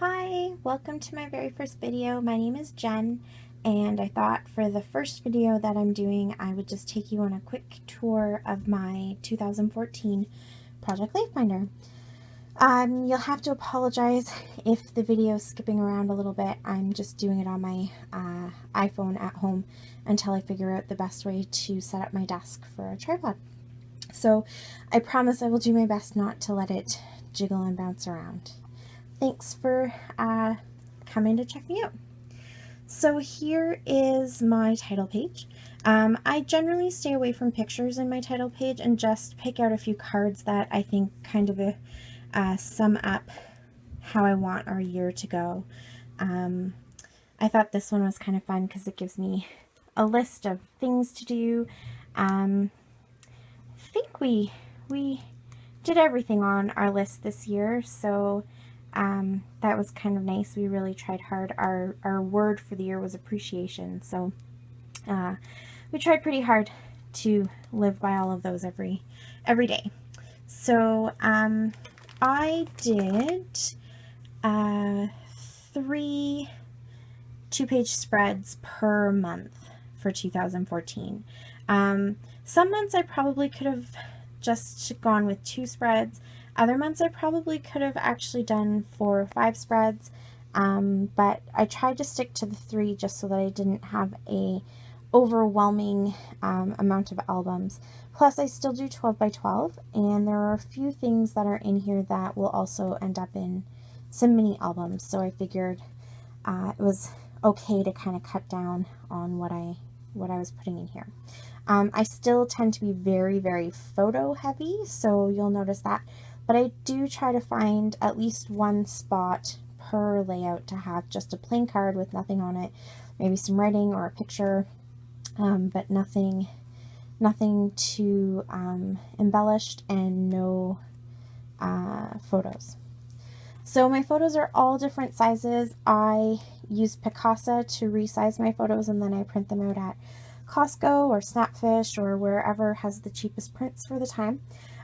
Hi, welcome to my very first video. My name is Jen, and I thought for the first video that I'm doing, I would just take you on a quick tour of my 2014 Project Life Binder. You'll have to apologize if the video is skipping around a little bit. I'm just doing it on my iPhone at home until I figure out the best way to set up my desk for a tripod. So I promise I will do my best not to let it jiggle and bounce around. Thanks for coming to check me out. So here is my title page. I generally stay away from pictures in my title page and just pick out a few cards that I think kind of sum up how I want our year to go. I thought this one was kind of fun because it gives me a list of things to do. I think we did everything on our list this year, so that was kind of nice. We really tried hard. Our word for the year was appreciation, so we tried pretty hard to live by all of those every day. So I did 3 2-page spreads per month for 2014. Some months I probably could have just gone with 2 spreads. Other months I probably could have actually done 4 or 5 spreads, but I tried to stick to the 3 just so that I didn't have a overwhelming amount of albums. Plus I still do 12 by 12, and there are a few things that are in here that will also end up in some mini albums, so I figured it was okay to kind of cut down on what I was putting in here. I still tend to be very photo heavy, so you'll notice that, but I do try to find at least one spot per layout to have just a plain card with nothing on it, maybe some writing or a picture, but nothing too embellished, and no photos. So my photos are all different sizes. I use Picasa to resize my photos, and then I print them out at Costco or Snapfish or wherever has the cheapest prints for the time.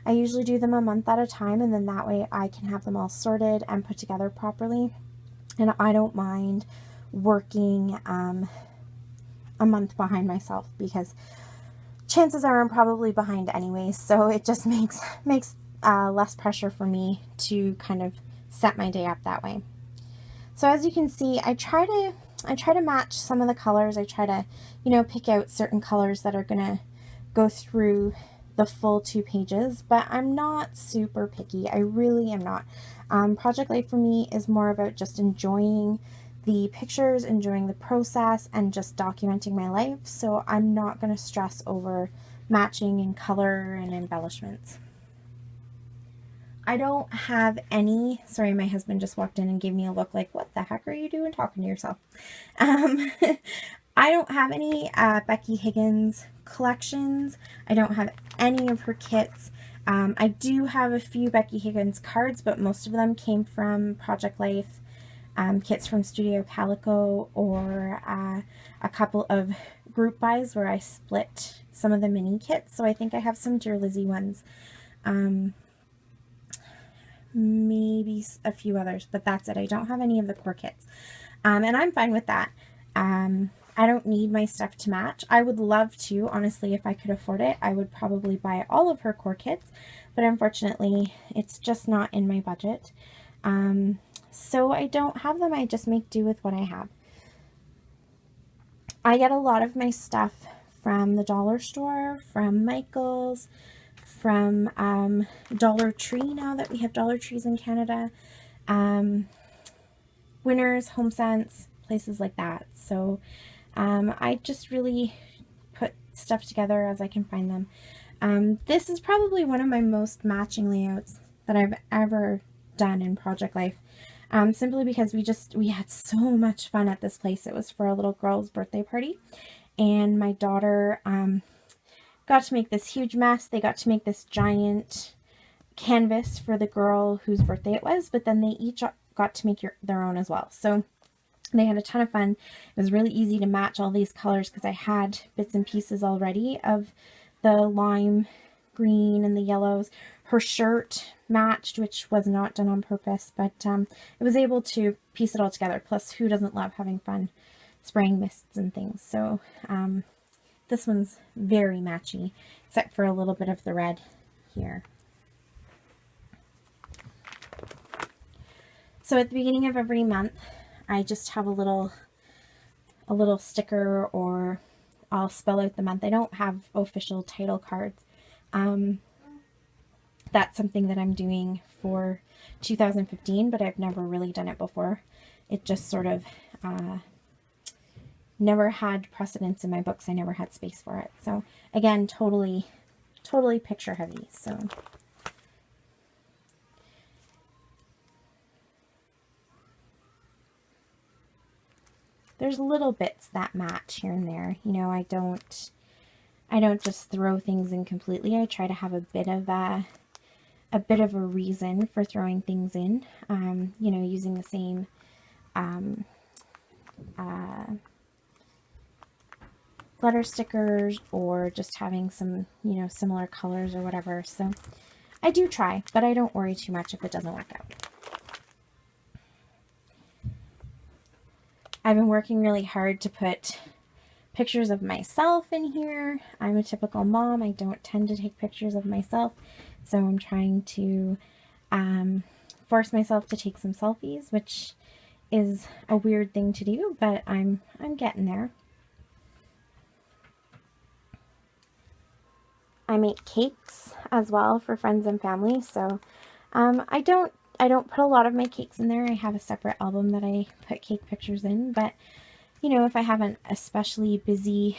I usually do them a month at a time, and then that way I can have them all sorted and put together properly. And I don't mind working a month behind myself, because chances are I'm probably behind anyways, so it just makes less pressure for me to kind of set my day up that way. So as you can see, I try to match some of the colors. I try to, pick out certain colors that are gonna go through the full 2 pages, but I'm not super picky. I really am not. Project Life for me is more about just enjoying the pictures, enjoying the process, and just documenting my life, so I'm not going to stress over matching and color and embellishments. I don't have any, sorry, my husband just walked in and gave me a look like, what the heck are you doing talking to yourself? I don't have any Becky Higgins collections. I don't have any of her kits. I do have a few Becky Higgins cards, but most of them came from Project Life, kits from Studio Calico, or a couple of group buys where I split some of the mini kits. So I think I have some Dear Lizzie ones. Maybe a few others, but that's it. I don't have any of the core kits, and I'm fine with that. I don't need my stuff to match. I would love to, honestly, if I could afford it, I would probably buy all of her core kits, but unfortunately it's just not in my budget. So I don't have them. I just make do with what I have. I get a lot of my stuff from the dollar store, from Michael's, from Dollar Tree, now that we have Dollar Trees in Canada, Winners, Home Sense, places like that. So I just really put stuff together as I can find them. This is probably one of my most matching layouts that I've ever done in Project Life, simply because we had so much fun at this place. It was for a little girl's birthday party, and my daughter got to make this huge mess. They got to make this giant canvas for the girl whose birthday it was, but then they each got to make their own as well. So they had a ton of fun. It was really easy to match all these colors because I had bits and pieces already of the lime green and the yellows. her shirt matched, which was not done on purpose, but it was able to piece it all together. Plus, who doesn't love having fun spraying mists and things? So this one's very matchy, except for a little bit of the red here. So at the beginning of every month, I just have a little sticker, or I'll spell out the month. I don't have official title cards. That's something that I'm doing for 2015, but I've never really done it before. It just sort of never had precedence in my books. I never had space for it. So again, totally picture heavy. So there's little bits that match here and there. You know, I don't just throw things in completely. I try to have a bit of a reason for throwing things in. You know, using the same glitter stickers, or just having some, you know, similar colors or whatever. So I do try, but I don't worry too much if it doesn't work out. I've been working really hard to put pictures of myself in here. I'm a typical mom. I don't tend to take pictures of myself, so I'm trying to force myself to take some selfies, which is a weird thing to do, but I'm getting there. I make cakes as well for friends and family, so I don't put a lot of my cakes in there. I have a separate album that I put cake pictures in, but you know, if I have an especially busy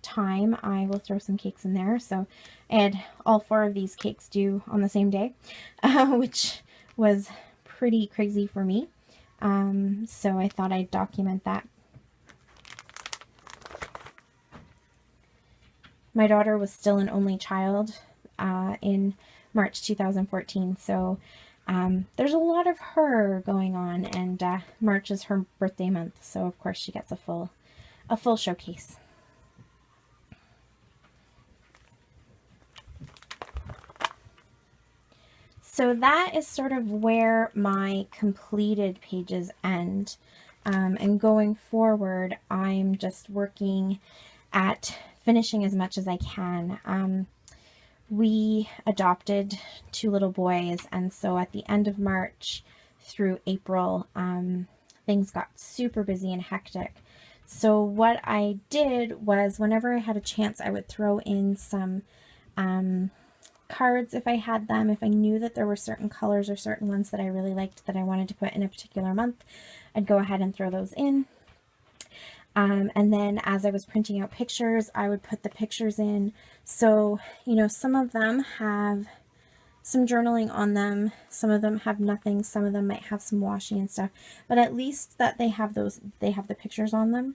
time, I will throw some cakes in there. So I had all 4 of these cakes due on the same day, which was pretty crazy for me. So I thought I'd document that. My daughter was still an only child in March 2014, so there's a lot of her going on, and March is her birthday month, so of course she gets a full showcase. So that is sort of where my completed pages end, and going forward, I'm just working at finishing as much as I can. We adopted 2 little boys, and so at the end of March through April, things got super busy and hectic. So what I did was, whenever I had a chance, I would throw in some cards if I had them. If I knew that there were certain colors or certain ones that I really liked that I wanted to put in a particular month, I'd go ahead and throw those in. And then as I was printing out pictures, I would put the pictures in. So, you know, some of them have some journaling on them, some of them have nothing, some of them might have some washi and stuff, but at least that they have the pictures on them.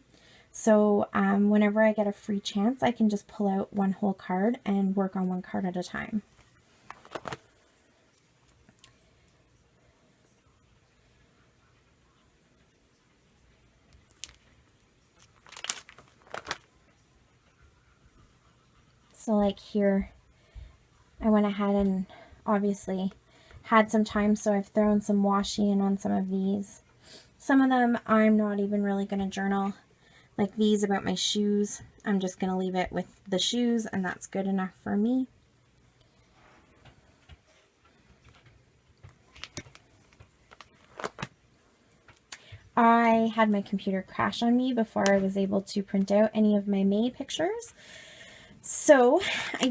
So whenever I get a free chance, I can just pull out one whole card and work on one card at a time. So like here, I went ahead and obviously had some time, so I've thrown some washi in on some of these. Some of them I'm not even really going to journal. Like these about my shoes, I'm just going to leave it with the shoes, and that's good enough for me. I had my computer crash on me before I was able to print out any of my May pictures. So I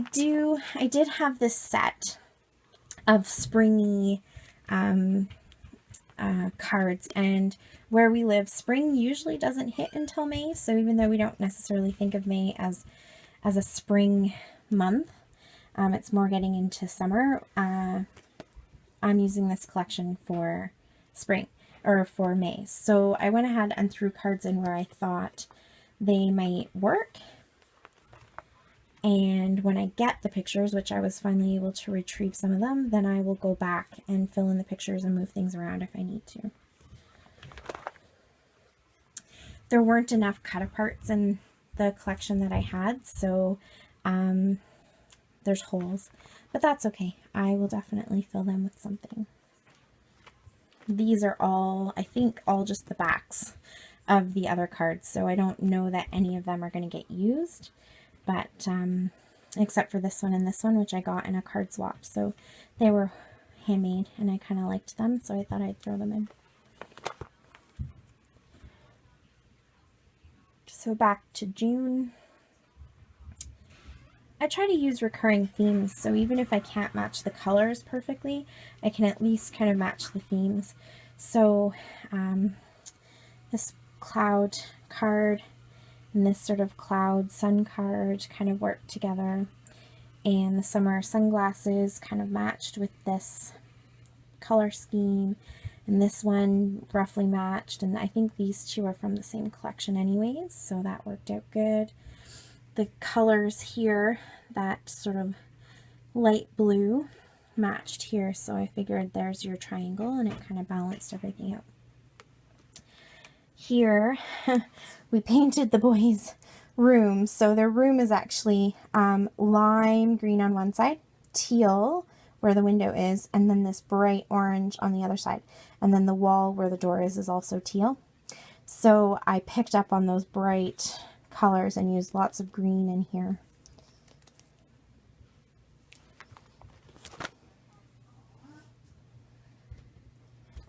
did have this set of springy cards, and where we live, spring usually doesn't hit until May, so even though we don't necessarily think of May as a spring month, it's more getting into summer. I'm using this collection for spring, or for May. So I went ahead and threw cards in where I thought they might work. And when I get the pictures, which I was finally able to retrieve some of them, then I will go back and fill in the pictures and move things around if I need to. There weren't enough cut-aparts in the collection that I had, so there's holes. But that's okay. I will definitely fill them with something. These are all, I think, all just the backs of the other cards, so I don't know that any of them are going to get used, but except for this one and this one, which I got in a card swap. So they were handmade and I kind of liked them, so I thought I'd throw them in. So back to June. I try to use recurring themes, so even if I can't match the colors perfectly, I can at least kind of match the themes. So this cloud card and this sort of cloud sun card kind of worked together, and the summer sunglasses kind of matched with this color scheme, and this one roughly matched, and I think these two are from the same collection anyways, so that worked out good. The colors here, that sort of light blue, matched here, so I figured there's your triangle, and it kind of balanced everything out. Here we painted the boys' room, so their room is actually lime green on one side, teal where the window is, and then this bright orange on the other side, and then the wall where the door is also teal. So I picked up on those bright colors and used lots of green in here.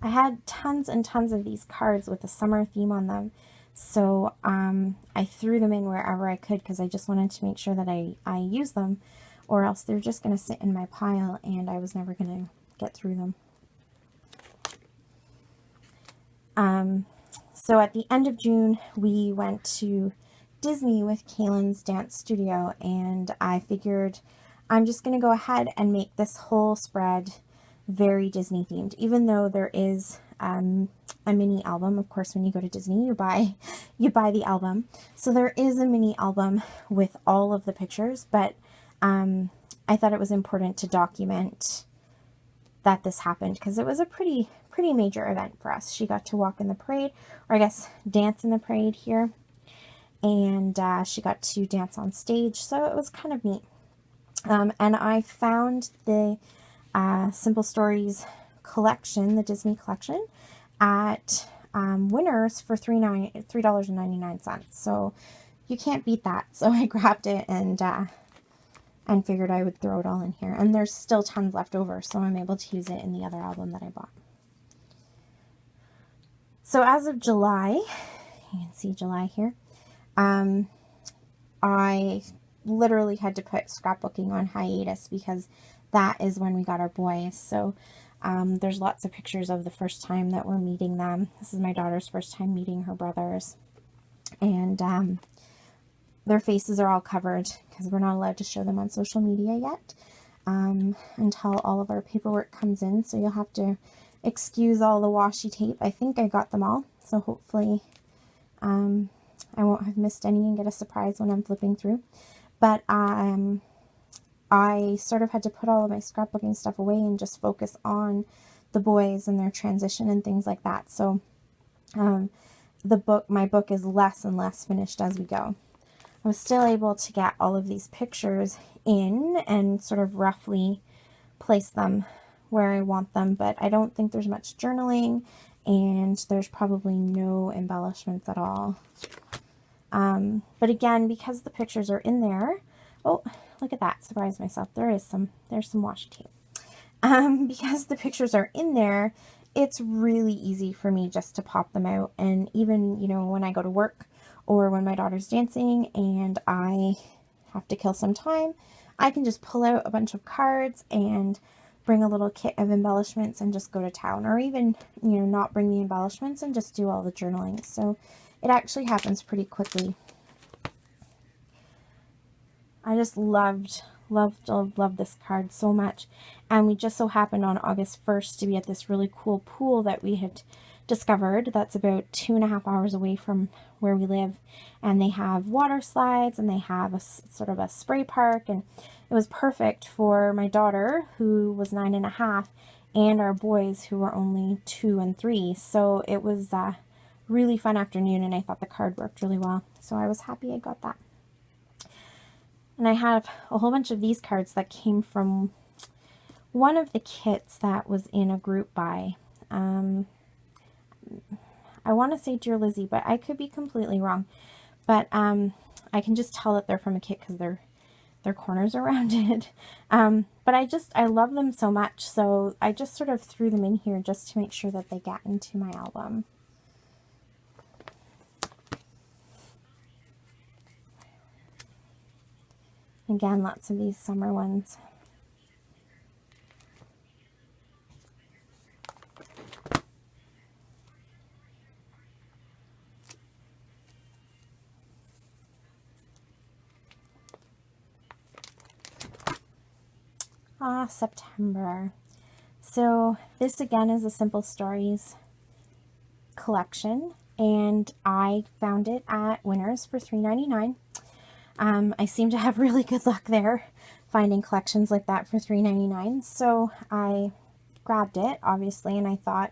I had tons and tons of these cards with a summer theme on them, so I threw them in wherever I could because I just wanted to make sure that I use them, or else they're just going to sit in my pile and I was never going to get through them. So at the end of June, we went to Disney with Kaylin's dance studio, and I figured I'm just going to go ahead and make this whole spread very Disney themed, even though there is a mini album. Of course, when you go to Disney, you buy the album. So there is a mini album with all of the pictures, but I thought it was important to document that this happened because it was a pretty major event for us. She got to walk in the parade, or I guess dance in the parade here, and she got to dance on stage, so it was kind of neat. And I found the Simple Stories collection, the Disney collection, at Winners for $3.99. So you can't beat that. So I grabbed it and figured I would throw it all in here. And there's still tons left over, so I'm able to use it in the other album that I bought. So as of July, you can see July here, I literally had to put scrapbooking on hiatus because that is when we got our boys. So there's lots of pictures of the first time that we're meeting them. This is my daughter's first time meeting her brothers. And their faces are all covered because we're not allowed to show them on social media yet until all of our paperwork comes in. So you'll have to excuse all the washi tape. I think I got them all. So hopefully I won't have missed any and get a surprise when I'm flipping through. But I sort of had to put all of my scrapbooking stuff away and just focus on the boys and their transition and things like that. So my book is less and less finished as we go. I was still able to get all of these pictures in and sort of roughly place them where I want them, but I don't think there's much journaling and there's probably no embellishments at all. But again, because the pictures are in there, oh, look at that, surprised myself, there's some washi tape. Because the pictures are in there, it's really easy for me just to pop them out. And even, you know, when I go to work or when my daughter's dancing and I have to kill some time, I can just pull out a bunch of cards and bring a little kit of embellishments and just go to town, or even, you know, not bring the embellishments and just do all the journaling. So it actually happens pretty quickly. I just loved this card so much. And we just so happened on August 1st to be at this really cool pool that we had discovered that's about 2.5 hours away from where we live. And they have water slides and they have a sort of a spray park, and it was perfect for my daughter, who was 9.5, and our boys, who were only 2 and 3. So it was a really fun afternoon, and I thought the card worked really well. So I was happy I got that. And I have a whole bunch of these cards that came from one of the kits that was in a group buy. I want to say Dear Lizzie, but I could be completely wrong. But I can just tell that they're from a kit because their corners are rounded. But I love them so much, so I just sort of threw them in here just to make sure that they got into my album. Again, lots of these summer ones. Ah, September. So this again is a Simple Stories collection, and I found it at Winners for $3.99. I seem to have really good luck there, finding collections like that for $3.99. So I grabbed it, obviously, and I thought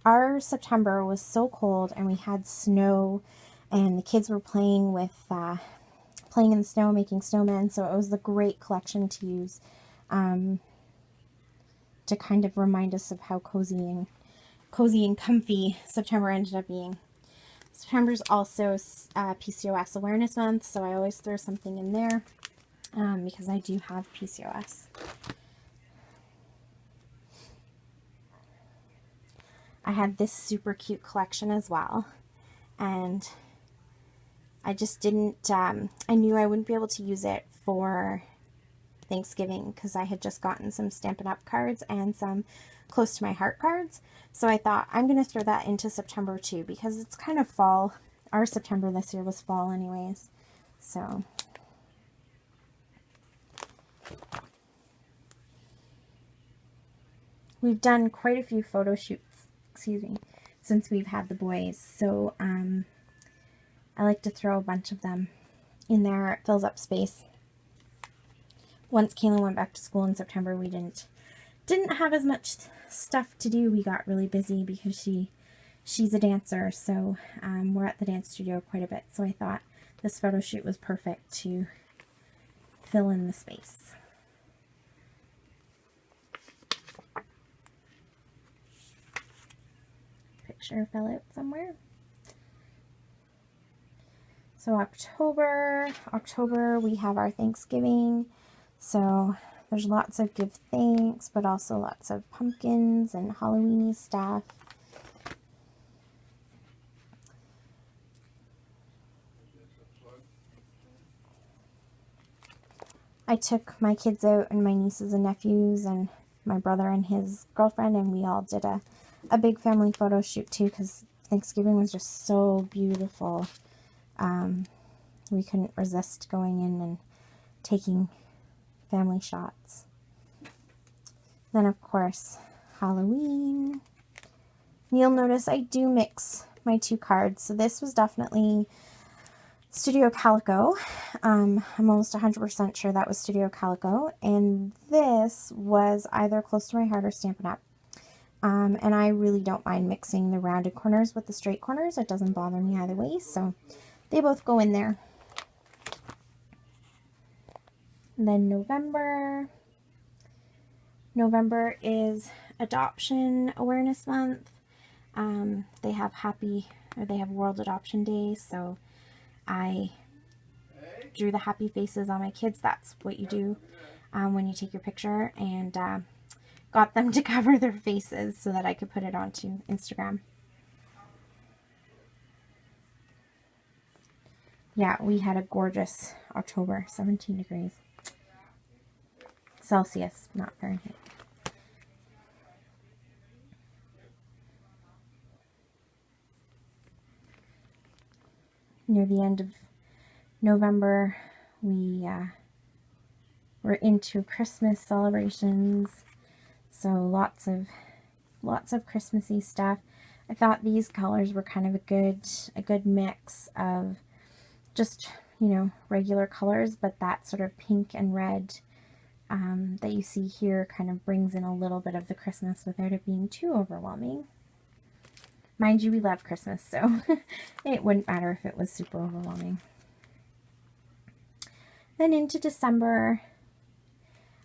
our September was so cold and we had snow and the kids were playing with playing in the snow, making snowmen, so it was the great collection to use to kind of remind us of how cozy and comfy September ended up being. September is also PCOS Awareness Month, so I always throw something in there because I do have PCOS. I had this super cute collection as well, and I just didn't, I knew I wouldn't be able to use it for Thanksgiving because I had just gotten some Stampin' Up! Cards and some Close to My Heart cards. So I thought I'm going to throw that into September too because it's kind of fall. Our September this year was fall anyways. So we've done quite a few photo shoots, excuse me, since we've had the boys. So I like to throw a bunch of them in there. It fills up space. Once Kayla went back to school in September, we didn't have as much stuff to do. We got really busy because she's a dancer, so we're at the dance studio quite a bit. So I thought this photo shoot was perfect to fill in the space. Picture fell out somewhere. So October we have our Thanksgiving. So there's lots of give thanks, but also lots of pumpkins and Halloween-y stuff. I took my kids out and my nieces and nephews and my brother and his girlfriend, and we all did a big family photo shoot too because Thanksgiving was just so beautiful. We couldn't resist going in and taking family shots. Then of course Halloween. You'll notice I do mix my two cards. So this was definitely Studio Calico. I'm almost 100% sure that was Studio Calico, and this was either Close to My Heart or Stampin' Up! And I really don't mind mixing the rounded corners with the straight corners. It doesn't bother me either way, so they both go in there. And then November is Adoption Awareness Month. They have World Adoption Day, so I drew the happy faces on my kids. That's what you do when you take your picture, and got them to cover their faces so that I could put it onto Instagram. Yeah, we had a gorgeous October, 17 degrees Celsius, not Fahrenheit. Near the end of November, we're into Christmas celebrations, so lots of Christmassy stuff. I thought these colors were kind of a good mix of just, you know, regular colors, but that sort of pink and red that you see here kind of brings in a little bit of the Christmas without it being too overwhelming. Mind you, we love Christmas, so it wouldn't matter if it was super overwhelming. Then into December,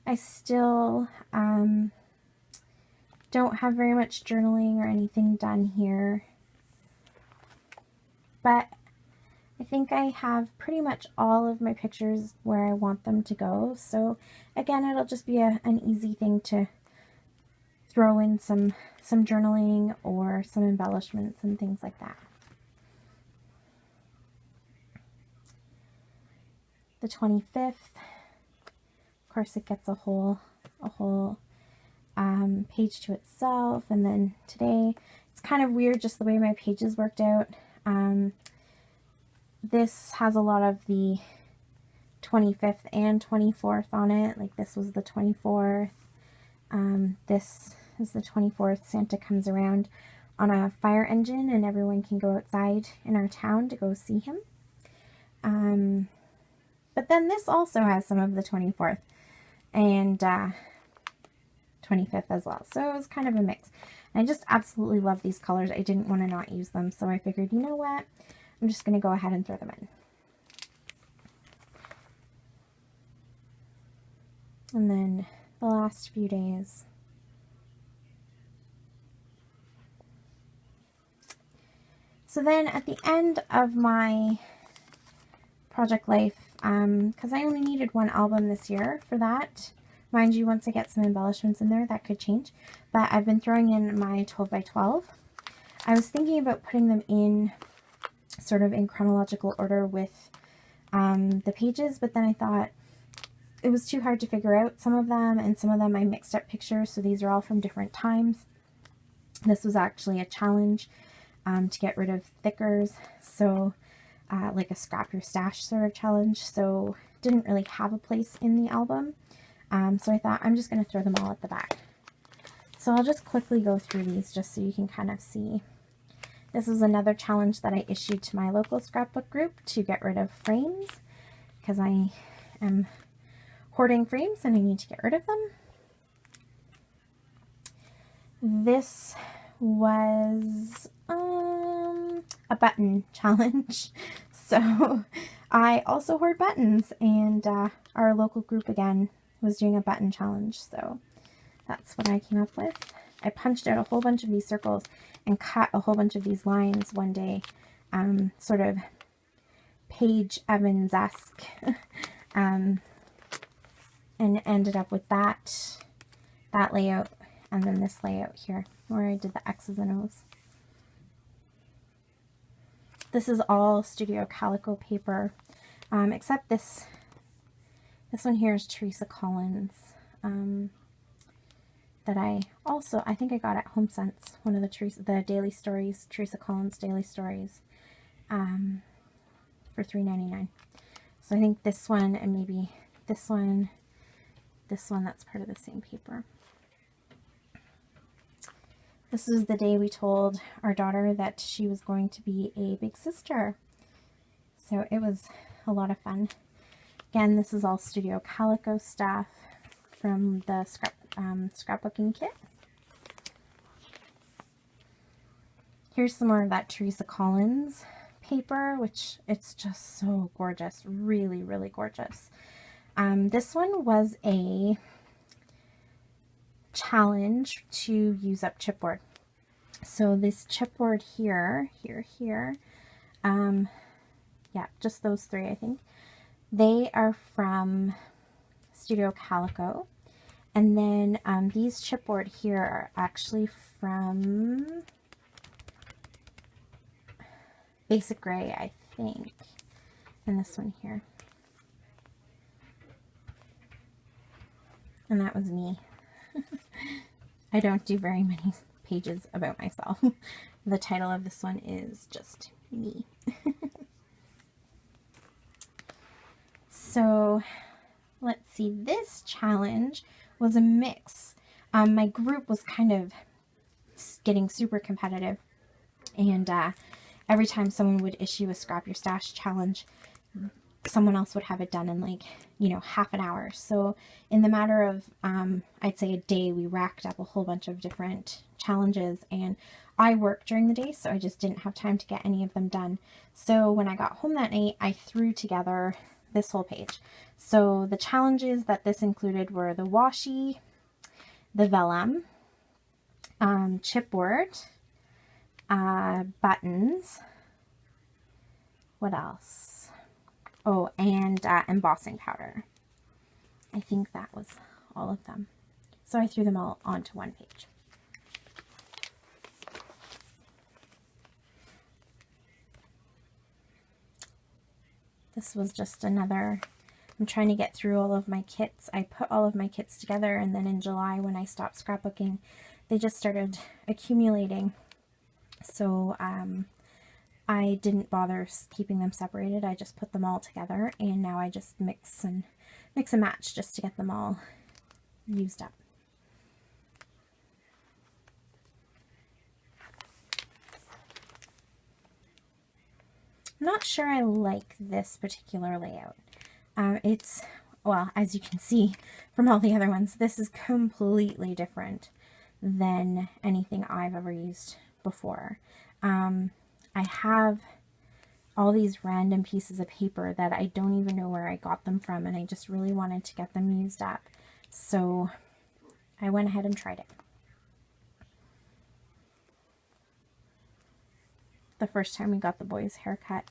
I still Don't have very much journaling or anything done here, but I think I have pretty much all of my pictures where I want them to go. So again, it'll just be an easy thing to throw in some journaling or some embellishments and things like that. The 25th, of course, it gets a whole page to itself. And then today, it's kind of weird just the way my pages worked out. This has a lot of the 25th and 24th on it. Like this was the 24th. This is the 24th. Santa comes around on a fire engine and everyone can go outside in our town to go see him. But then this also has some of the 24th and 25th as well. So it was kind of a mix. And I just absolutely love these colors. I didn't want to not use them. So I figured, you know what? I'm just going to go ahead and throw them in. And then the last few days. So then at the end of my project life, because I only needed one album this year for that. Mind you, once I get some embellishments in there, that could change. But I've been throwing in my 12 by 12. I was thinking about putting them in sort of in chronological order with the pages, but then I thought it was too hard to figure out some of them, and some of them I mixed up pictures, so these are all from different times. This was actually a challenge to get rid of thickers, so like a scrap your stash sort of challenge, so didn't really have a place in the album. So I thought I'm just going to throw them all at the back. So I'll just quickly go through these just so you can kind of see. This is another challenge that I issued to my local scrapbook group to get rid of frames, because I am hoarding frames and I need to get rid of them. This was a button challenge. So I also hoard buttons, and our local group again was doing a button challenge. So that's what I came up with. I punched out a whole bunch of these circles and cut a whole bunch of these lines one day, sort of Paige Evans-esque, and ended up with that layout, and then this layout here where I did the X's and O's. This is all Studio Calico paper, except this one here is Teresa Collins, that I think I got at HomeSense, one of the daily stories, Teresa Collins daily stories, for $3.99. So I think this one and maybe this one, that's part of the same paper. This was the day we told our daughter that she was going to be a big sister. So it was a lot of fun. Again, this is all Studio Calico stuff from the scrapbooking kit. Here's some more of that Teresa Collins paper, which it's just so gorgeous. Really, really gorgeous. This one was a challenge to use up chipboard. So this chipboard here, yeah, just those three, I think. They are from Studio Calico. And then these chipboard here are actually from Basic Gray, I think. And this one here. And that was me. I don't do very many pages about myself. The title of this one is just me. So let's see, this challenge was a mix. My group was kind of getting super competitive, and every time someone would issue a Scrap Your Stash challenge, someone else would have it done in, like, you know, half an hour. So in the matter of I'd say a day, we racked up a whole bunch of different challenges, and I worked during the day, so I just didn't have time to get any of them done. So when I got home that night, I threw together this whole page. So the challenges that this included were the washi, the vellum, chipboard, buttons, what else? Oh, and embossing powder. I think that was all of them. So I threw them all onto one page. This was just another, I'm trying to get through all of my kits. I put all of my kits together, and then in July when I stopped scrapbooking, they just started accumulating. So I didn't bother keeping them separated. I just put them all together, and now I just mix and match just to get them all used up. I'm not sure I like this particular layout. It's, well, as you can see from all the other ones, this is completely different than anything I've ever used before. I have all these random pieces of paper that I don't even know where I got them from, and I just really wanted to get them used up. So I went ahead and tried it. The first time we got the boys' haircut,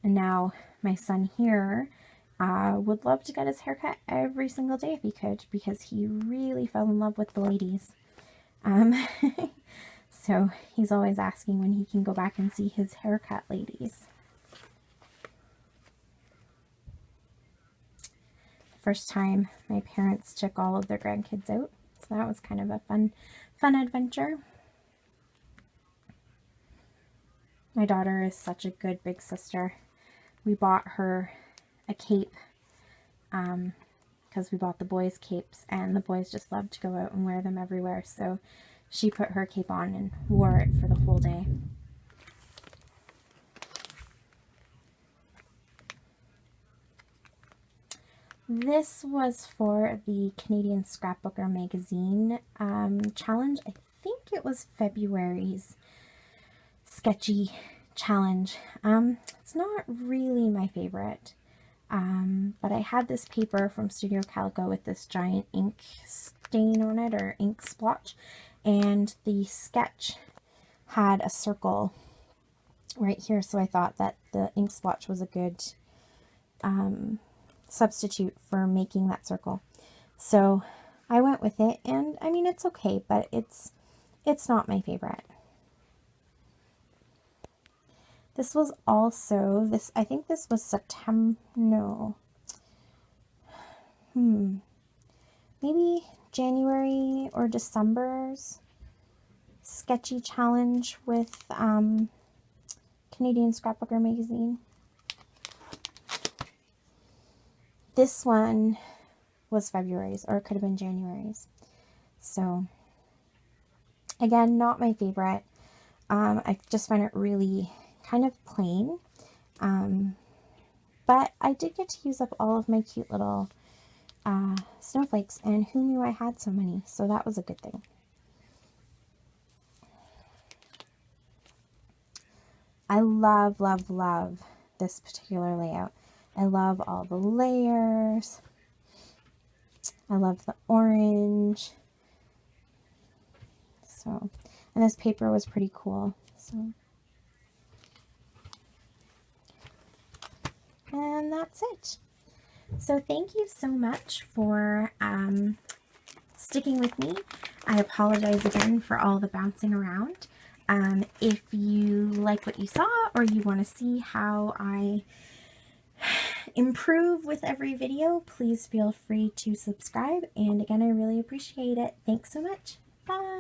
and now my son here would love to get his haircut every single day if he could, because he really fell in love with the ladies. So he's always asking when he can go back and see his haircut ladies. First time my parents took all of their grandkids out, so that was kind of a fun adventure. My daughter is such a good big sister. We bought her a cape because we bought the boys' capes, and the boys just love to go out and wear them everywhere. So she put her cape on and wore it for the whole day. This was for the Canadian Scrapbooker magazine challenge. I think it was February's sketchy challenge. It's not really my favorite, but I had this paper from Studio Calico with this giant ink stain on it, or ink splotch, and the sketch had a circle right here, so I thought that the ink splotch was a good substitute for making that circle. So I went with it, and I mean, it's okay, but it's not my favorite. This was also, I think this was September, no, maybe January or December's sketchy challenge with Canadian Scrapbooker magazine. This one was February's, or it could have been January's. So again, not my favorite. I just find it really kind of plain, but I did get to use up all of my cute little snowflakes, and who knew I had so many, so that was a good thing. I love this particular layout. I love all the layers. I love the orange. So, and this paper was pretty cool. So, and that's it. So thank you so much for sticking with me. I apologize again for all the bouncing around. If you like what you saw, or you want to see how I improve with every video, please feel free to subscribe. And again, I really appreciate it. Thanks so much. Bye.